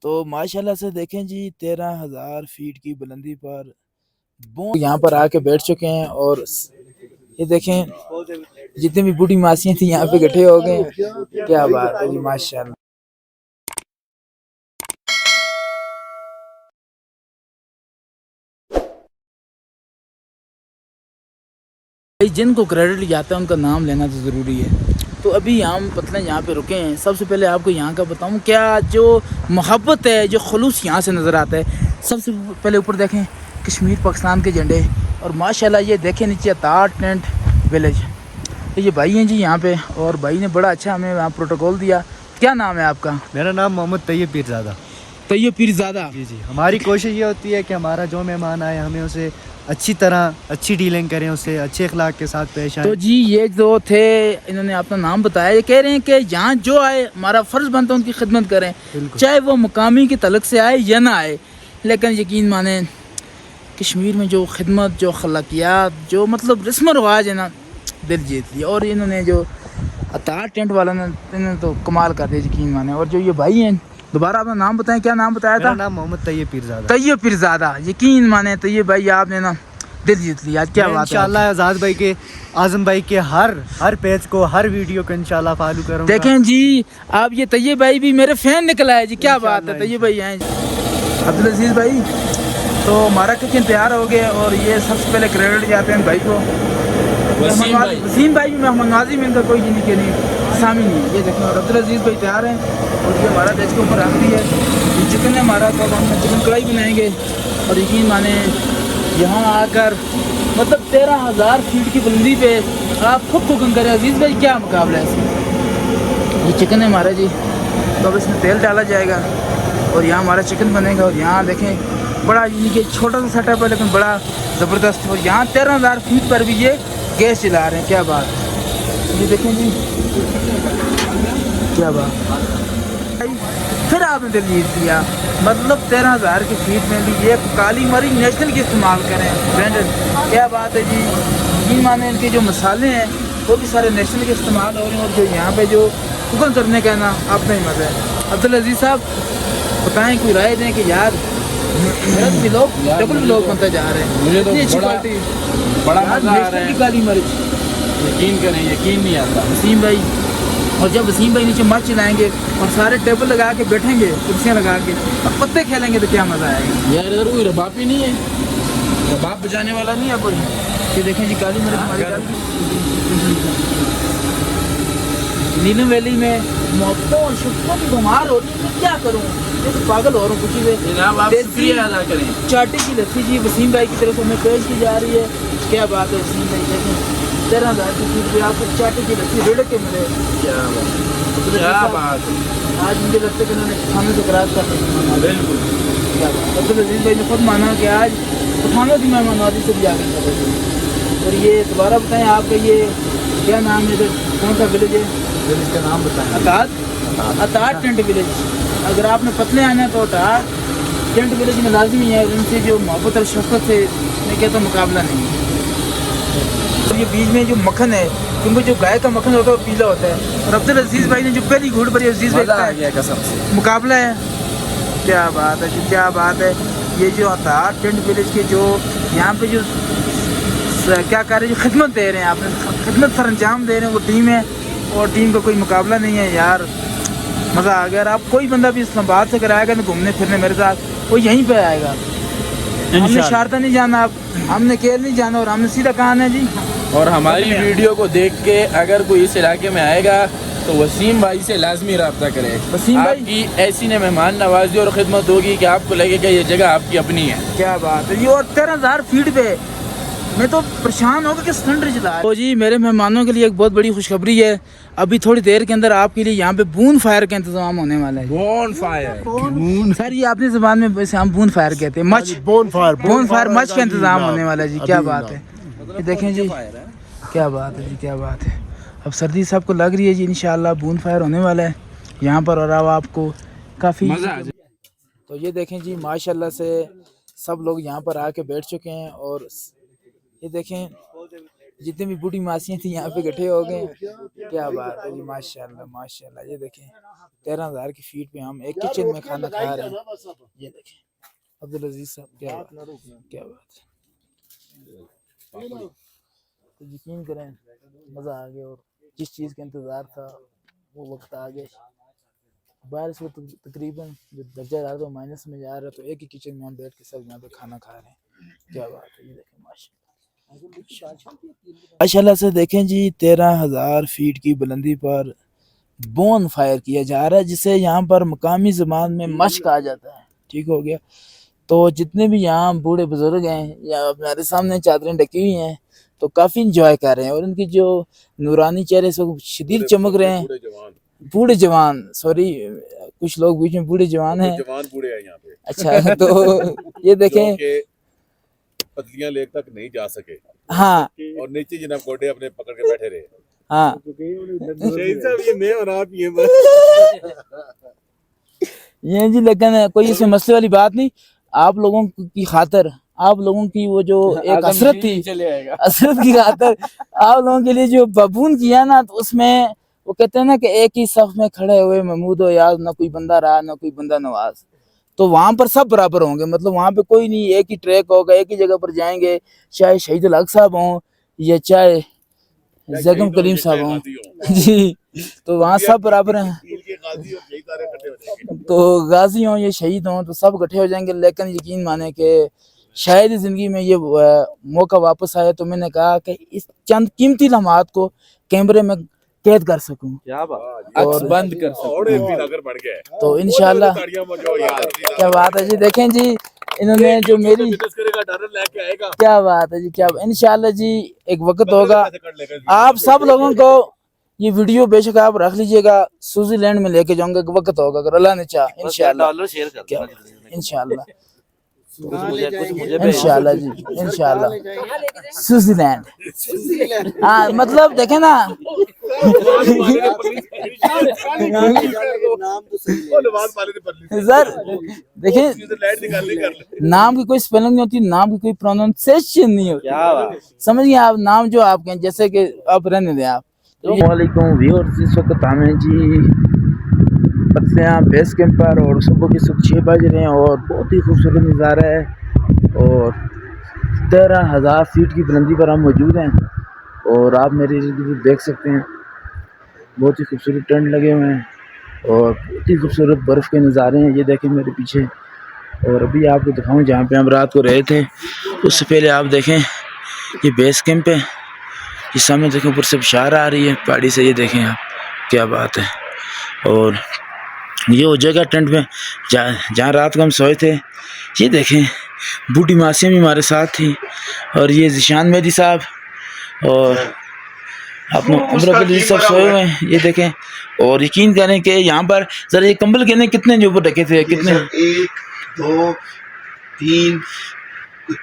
तो माशाल्लाह से देखें जी 13,000 फीट की बुलंदी पर यहाँ पर आके बैठ चुके हैं। और ये देखें जितने भी बूढ़ी मासियाँ थी यहाँ पे इकट्ठे हो गए। क्या बात है जी, माशाल्लाह। जिनको क्रेडिट जाता है उनका नाम लेना तो ज़रूरी है। तो अभी हम पतले यहाँ पे रुके हैं। सबसे पहले आपको यहाँ का बताऊँ, क्या जो मोहब्बत है, जो खलूस यहाँ से नज़र आता है। सबसे पहले ऊपर देखें कश्मीर पाकिस्तान के झंडे, और माशाल्लाह ये देखें नीचे अतार टेंट विलेज। तो ये भाई हैं जी यहाँ पे, और भाई ने बड़ा अच्छा हमें वहाँ प्रोटोकॉल दिया। क्या नाम है आपका? मेरा नाम मोहम्मद तैयब पीरज़ादा। तैयब पीरज़ादा जी जी। हमारी कोशिश ये होती है कि हमारा जो मेहमान आए हमें उसे अच्छी तरह अच्छी डीलिंग करें, उससे अच्छे अखलाक के साथ पेश आए। तो जी ये जो थे, इन्होंने अपना नाम बताया, ये कह रहे हैं कि यहाँ जो आए हमारा फ़र्ज़ बनता है उनकी खिदमत करें, चाहे वो मुकामी के तलक से आए या ना आए। लेकिन यकीन माने कश्मीर में जो खिदमत, जो अखलाकियात, जो मतलब रस्म रवाज है ना, दिल जीत लिया। और इन्होंने जो अतार टेंट वाला ने, इन्होंने तो कमाल कर दिया, यकीन माने। और जो ये भाई हैं, दोबारा अपना नाम बताएं, क्या नाम बताया था? मेरा नाम मोहम्मद तैयब पीरज़ादा। तैयब पीरज़ादा, यकीन माने तैयब भाई आपने ना दिल जीत लिया। क्या बात है। इंशाल्लाह आज़ाद भाई के, आज़म भाई के हर पेज को, हर वीडियो को इंशाल्लाह फॉलो करूंगा। देखें जी आप, ये तैयब भाई भी मेरे फैन निकला है जी। क्या बात है, तैयब भाई हैं। अब्दुल अजीज़ भाई, तो हमारा किचन तैयार हो गया, और ये सबसे पहले क्रेडिट जाते हैं भाई को, वसीम भाई भी मेहमान नवाजी में इनका कोई नहीं के नहीं शामिल नहीं है। ये देखें, और अब्दुल अजीज़ भाई तैयार हैं, और ये हमारा डेस्क के ऊपर रख दी है। ये चिकन है हमारा, तो हम चिकन कढ़ाई बनाएंगे। और यकीन माने यहाँ आकर मतलब 13,000 फीट की बुलंदी पे आप खुद कुकिंग करें। अजीज़ भाई क्या मुकाबला है इसमें। ये चिकन है हमारा जी, तो अब इसमें तेल डाला जाएगा और यहाँ हमारा चिकन बनेगा। और यहाँ देखें बड़ा ये छोटा सा सेटअप है लेकिन बड़ा ज़बरदस्त। और यहाँ 13,000 फीट पर भी ये गैस चला रहे हैं। क्या बात है, ये देखें जी, क्या बात। फिर आपने दिल जीत लिया, मतलब 13,000 की फीट में भी ये काली मरी नेशनल की इस्तेमाल करें, ब्रांडेड। क्या बात है जी, यकीन माने इनके जो मसाले हैं वो भी सारे नेशनल के इस्तेमाल हो रहे हैं। और जो यहाँ पे जो कुकिंग करने का ना अपना ही मज़ा है। अब्दुल अजीज़ साहब बताएं, कोई राय दें कि यार भी लोग डबल ब्लॉग बनते जा रहे हैं। मुझे तो बड़ा मजा आ रहा है। काली मिर्च, यकीन करें, यकीन नहीं आता। वसीम भाई, और जब वसीम भाई नीचे मर्च चलाएंगे और सारे टेबल लगा के बैठेंगे, कुर्सियाँ लगा के, और पत्ते खेलेंगे तो क्या मज़ा आएगा यार। इधर कोई रबाब ही नहीं है, रबाब बजाने वाला नहीं है कोई। ये देखें जी काली मिर्च हमारी नीलम वैली में मोहब्बतों और शफ़क़त की बीमार हो रही है। क्या करूँ, ये तो पागल हो रहा हूँ कुछ ही। जनाब आप शुक्रिया अदा करें। चाटी की लस्सी जी वसीम भाई की तरफ से हमें पेश की जा रही है। क्या बात है वसीम भाई, देखें 13,000 की फीट पे आपको चाटी की लस्सी रेड़ के मिले। क्या बात है। आज मुझे लगता है कि उन्होंने खाने से करार कर बिल्कुल। क्या बात। अब्दुल अजीज़ भाई ने खुद माना कि आज खानों की मेहमानवाजी से भी आगे चले। और ये दोबारा बताएं आपका ये क्या नाम है, इधर कौन सा विलेज है? विलेज का नाम बताएं। अतार टेंट विलेज। अगर आपने पतले आना है तो अतार टेंट विलेज में लाजमी है। उनसे जो मोहब्बत और शफ़क़त से मैं कहता हूँ मुकाबला नहीं है। और ये बीच में जो मक्खन है, क्योंकि जो गाय का मक्खन होता है वो पीला होता है। और अब्दुल अजीज़ भाई ने जो पहली घूट भरी, अजीज़ भाई का कसम से मुकाबला है। क्या बात है जी, क्या बात है। ये जो अतार टेंट विलेज के जो यहाँ पे जो क्या कर रहे हैं, जो खिदमत दे रहे हैं, आपने खिदमत सर अंजाम दे रहे हैं, वो टीम है। और टीम का कोई मुकाबला नहीं है यार, मज़ा आ गया। आप कोई बंदा भी इस्लामाबाद से कराएगा ना घूमने फिरने मेरे साथ, वो यहीं पे आएगा। हमने शारदा नहीं जाना, अब हमने केरल नहीं जाना, और हमने सीधा कहा है जी। और हमारी वीडियो को देख के अगर कोई इस इलाके में आएगा तो वसीम भाई से लाजमी रब्ता करे। वसीम भाई की ऐसी ने मेहमान नवाजी और खिदमत होगी कि आपको लगेगा ये जगह आपकी अपनी है। क्या बात है जी। और 13,000 फीट पे मैं तो परेशान होगा कि सिलेंडर चला। तो जी मेरे मेहमानों के लिए एक बहुत बड़ी खुशखबरी है। अभी थोड़ी देर के अंदर आपके लिए यहाँ पे बून फायर का इंतजाम होने वाला है। बून फायर सर, ये अपनी ज़बान में वैसे हम बून फायर कहते हैं, मच बून फायर मच का इंतजाम होने वाला है जी। क्या बात है, ये देखें जी, क्या बात है जी, क्या बात है। अब सर्दी सबको लग रही है जी, इंशाल्लाह बून फायर होने वाला है यहाँ पर, और अब आपको काफ़ी मज़ा आ जाए। तो ये देखें जी माशाल्लाह से सब लोग यहाँ पर आके बैठ चुके हैं। और ये देखें जितने भी बूढ़ी मासियाँ थी यहाँ पे इकट्ठे हो गए। क्या बात है जी, माशाल्लाह माशाल्लाह। ये देखें 13,000 की फीट पे हम एक किचन में खाना खा रहे हैं। ये देखें अब्दुल अजीज साहब, क्या बात है। तो यकीन करें मज़ा आ गया और जिस चीज़ का इंतज़ार था वो वक्त आ गया। बारिश में तकरीबन जो दर्जा रहा था माइनस में जा रहा, तो एक ही किचन में हम बैठ के सब यहाँ पे खाना खा रहे हैं। क्या बात है। ये देखें माशाल्लाह से देखें जी, 13,000 फीट की बुलंदी पर बोन फायर किया जा रहा है, जिसे यहाँ पर मकामी ज़बान में मश कहा जाता है। ठीक हो गया। तो जितने भी यहाँ बूढ़े बुजुर्ग हैं या हमारे सामने चादरें ढकी हुई हैं, तो काफ़ी इंजॉय कर रहे हैं और उनकी जो नूरानी चेहरे से शदीद चमक रहे हैं। बूढ़े जवान, सॉरी कुछ लोग बीच में बूढ़े जवान हैं, जवान बूढ़े हैं यहाँ पे। अच्छा तो ये देखें पतलियां लेक तक नहीं जा सके। हाँ, और नीचे जनाब गोडे अपने पकड़ के बैठे रहे। हाँ शहीद साहब ये मैं और आप ये बस ये जी, लेकिन कोई इसमें मसले वाली बात नहीं। आप लोगों की खातर, आप लोगों की वो जो एक हसरत थी, हसरत की खातर आप लोगों के लिए जो बबून किया ना, तो उसमें वो कहते हैं ना कि एक ही सफ में खड़े हुए महमूद हो याद, ना कोई बंदा रहा ना कोई बंदा नवाज। तो वहाँ पर सब बराबर होंगे, मतलब वहाँ पे कोई नहीं, एक ही ट्रैक होगा, एक ही जगह पर जाएंगे, चाहे शहीद उल हक साहब हों या चाहे जगम करीम साहब हों जी, तो वहाँ सब बराबर हैं। तो गाजी हों या शहीद हों तो सब इकट्ठे हो जाएंगे। लेकिन यकीन माने कि शायद ज़िंदगी में ये मौका वापस आया, तो मैंने कहा कि इस चंद कीमती लम्हात को कैमरे में कैद कर सकूं, अक्स बंद कर सकूं। तो इंशाल्लाह। क्या बात है जी, देखें जी इन्होंने जो मेरी, क्या बात है जी, क्या इंशाल्लाह जी एक वक्त होगा, आप सब लोगों को ये वीडियो बेशक आप रख लीजिएगा, स्विट्जरलैंड में लेके जाऊंगा, एक वक्त होगा अगर अल्लाह ने चाहा इंशाल्लाह। इंशाल्लाह इंशाल्लाह जी, इंशाल्लाह स्विट्जरलैंड। हाँ मतलब देखे ना सर, देखें नाम की कोई स्पेलिंग नहीं होती, नाम की कोई प्रोनाउंसिएशन नहीं होती, समझिए आप। नाम जो आपके जैसे कि आप रहने दें आप। वालेकुम व्यूअर्स, इस वक्त हमें जी पतलियाँ बेस कैंप पर और सुबह के 6 बज रहे हैं और बहुत ही खूबसूरत नज़ारा है और 13,000 फीट की बुलंदी पर हम मौजूद हैं और आप मेरे देख सकते हैं बहुत ही खूबसूरत टेंट लगे हुए हैं और बहुत ही खूबसूरत बर्फ़ के नज़ारे हैं। ये देखें मेरे पीछे, और अभी आपको दिखाऊं जहाँ पे हम रात को रहे थे, उससे पहले आप देखें ये बेस कैंप है। इस सामने देखें ऊपर से बशार आ रही है पहाड़ी से, ये देखें आप, क्या बात है। और ये हो जाएगा टेंट में जहाँ रात को हम सोए थे। ये देखें बूढ़ी मासियाँ भी हमारे साथ थी और ये ज़िशान मेहदी साहब और अपने उम्र सब सोए हुए हैं। ये देखें और यकीन करें कि यहाँ पर ज़रा ये कंबल कहने कितने जो ऊपर ढके थे, कितने 1 2 3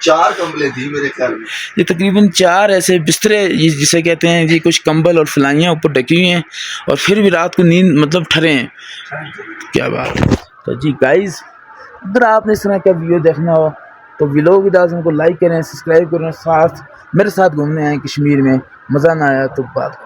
4 कंबलें थी मेरे ख्याल में। ये तकरीबन 4 ऐसे बिस्तरे जिसे कहते हैं जी, कुछ कंबल और फलाइयाँ ऊपर ढकी हुई हैं और फिर भी रात को नींद मतलब ठहरे हैं। क्या बात है। तो जी गाइस, अगर आपने इस तरह का वीडियो देखना हो तो व्लॉग विद आज़म को लाइक करें, सब्सक्राइब करें, साथ मेरे साथ घूमने आए कश्मीर में, मज़ा ना आया तो बात